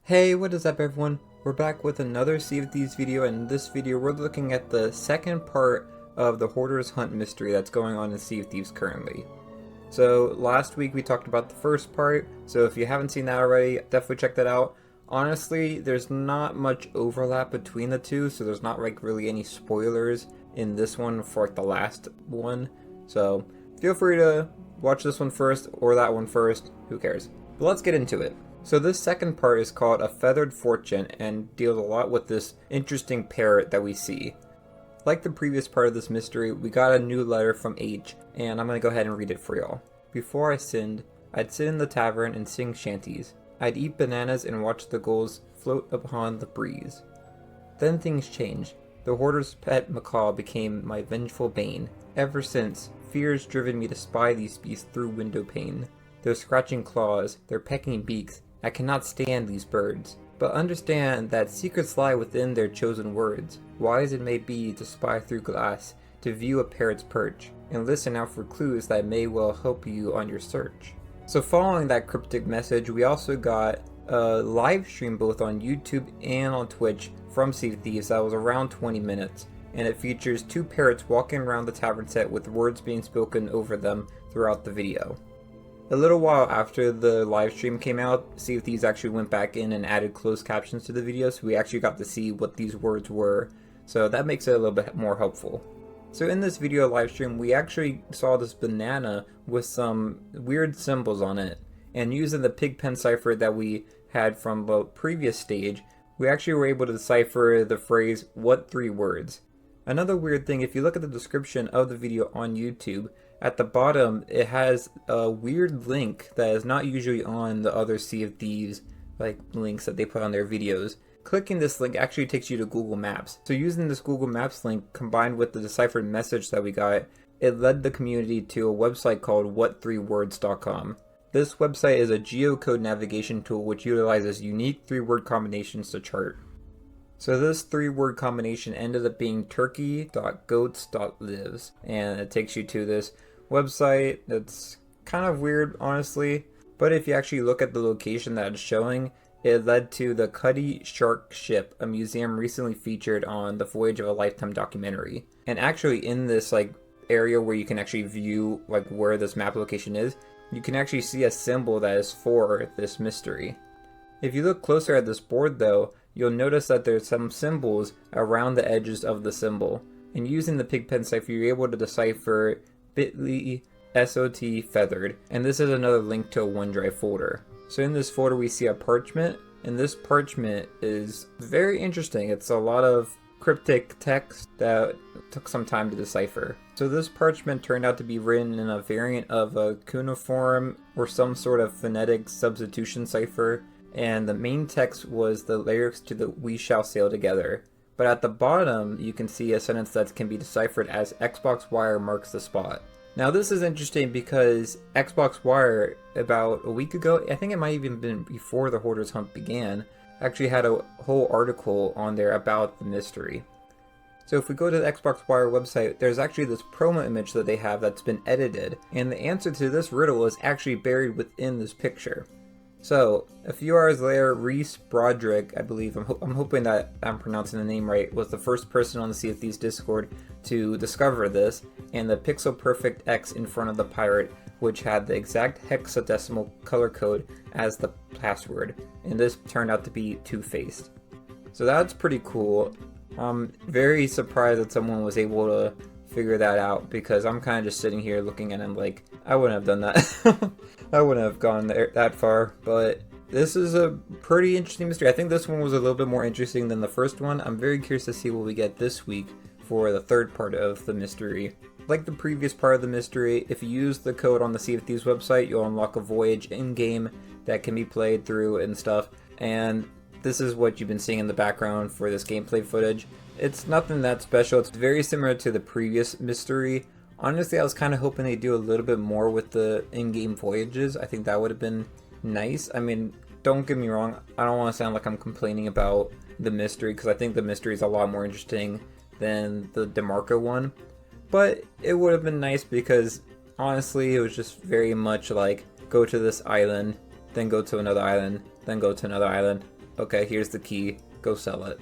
Hey, what is up everyone? We're back with another Sea of Thieves video, and in this video we're looking at the second part of the Hoarder's Hunt mystery that's going on in Sea of Thieves currently. So last week we talked about the first part, so if you haven't seen that already, definitely check that out. Honestly, there's not much overlap between the two, so there's not like really any spoilers in this one for like the last one. So feel free to watch this one first or that one first, who cares. But let's get into it. So this second part is called A Feathered Fortune and deals a lot with this interesting parrot that we see. Like the previous part of this mystery, we got a new letter from H, and I'm going to go ahead and read it for y'all. Before I sinned, I'd sit in the tavern and sing shanties. I'd eat bananas and watch the gulls float upon the breeze. Then things changed. The hoarder's pet macaw became my vengeful bane. Ever since, fear's driven me to spy these beasts through window pane. Their scratching claws, their pecking beaks, I cannot stand these birds, but understand that secrets lie within their chosen words. Wise it may be to spy through glass, to view a parrot's perch, and listen out for clues that may well help you on your search. So following that cryptic message, we also got a live stream both on YouTube and on Twitch from Sea of Thieves that was around 20 minutes, and it features two parrots walking around the tavern set with words being spoken over them throughout the video. A little while after the live stream came out, Sea of Thieves actually went back in and added closed captions to the video, so we actually got to see what these words were, so that makes it a little bit more helpful. So in this video live stream, we actually saw this banana with some weird symbols on it, and using the pigpen cipher that we had from the previous stage, we actually were able to decipher the phrase, "What three words?" Another weird thing, if you look at the description of the video on YouTube, at the bottom it has a weird link that is not usually on the other Sea of Thieves like links that they put on their videos. Clicking this link actually takes you to Google Maps. So using this Google Maps link combined with the deciphered message that we got, it led the community to a website called what3words.com. This website is a geocode navigation tool which utilizes unique three-word combinations to chart. So this three-word combination ended up being turkey.goats.lives, and it takes you to this website that's kind of weird, honestly, but if you actually look at the location that it's showing, it led to the Cuddy Shark Ship, a museum recently featured on the Voyage of a Lifetime documentary. And actually in this like area where you can actually view like where this map location is, you can actually see a symbol that is for this mystery. If you look closer at this board though, you'll notice that there's some symbols around the edges of the symbol. And using the pigpen cipher, you're able to decipher bit.ly SOT feathered. And this is another link to a OneDrive folder. So in this folder we see a parchment, and this parchment is very interesting. It's a lot of cryptic text that took some time to decipher. So this parchment turned out to be written in a variant of a cuneiform or some sort of phonetic substitution cipher. And the main text was the lyrics to the "We Shall Sail Together." But at the bottom, you can see a sentence that can be deciphered as "Xbox Wire marks the spot." Now this is interesting because Xbox Wire, about a week ago, I think it might even been before the Hoarder's Hunt began, actually had a whole article on there about the mystery. So if we go to the Xbox Wire website, there's actually this promo image that they have that's been edited, and the answer to this riddle is actually buried within this picture. So, a few hours later, Reese Broderick, I believe, I'm hoping that I'm pronouncing the name right, was the first person on the Sea of Thieves Discord to discover this, and the pixel perfect X in front of the pirate, which had the exact hexadecimal color code as the password, and this turned out to be two-faced. So that's pretty cool. I'm very surprised that someone was able to figure that out, because I'm kind of just sitting here looking at him like, I wouldn't have done that. I wouldn't have gone there that far, but this is a pretty interesting mystery. I think this one was a little bit more interesting than the first one. I'm very curious to see what we get this week for the third part of the mystery. Like the previous part of the mystery, if you use the code on the Sea of Thieves website, you'll unlock a voyage in-game that can be played through and stuff, and this is what you've been seeing in the background for this gameplay footage. It's nothing that special. It's very similar to the previous mystery. Honestly, I was kind of hoping they'd do a little bit more with the in-game voyages. I think that would have been nice. I mean, don't get me wrong, I don't want to sound like I'm complaining about the mystery, because I think the mystery is a lot more interesting than the DeMarco one. But it would have been nice because, honestly, it was just very much like, go to this island, then go to another island, then go to another island. okay, here's the key, go sell it.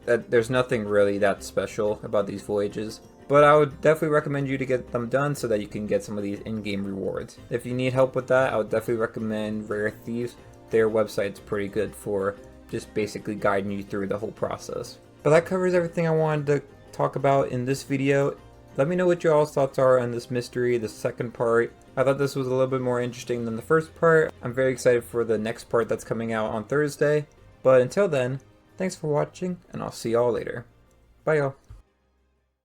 There's nothing really that special about these voyages, but I would definitely recommend you to get them done so that you can get some of these in-game rewards. If you need help with that, I would definitely recommend Rare Thieves. Their website's pretty good for just basically guiding you through the whole process. But that covers everything I wanted to talk about in this video. Let me know what your all's thoughts are on this mystery, the second part. I thought this was a little bit more interesting than the first part. I'm very excited for the next part that's coming out on Thursday. But until then, thanks for watching, and I'll see y'all later. Bye y'all.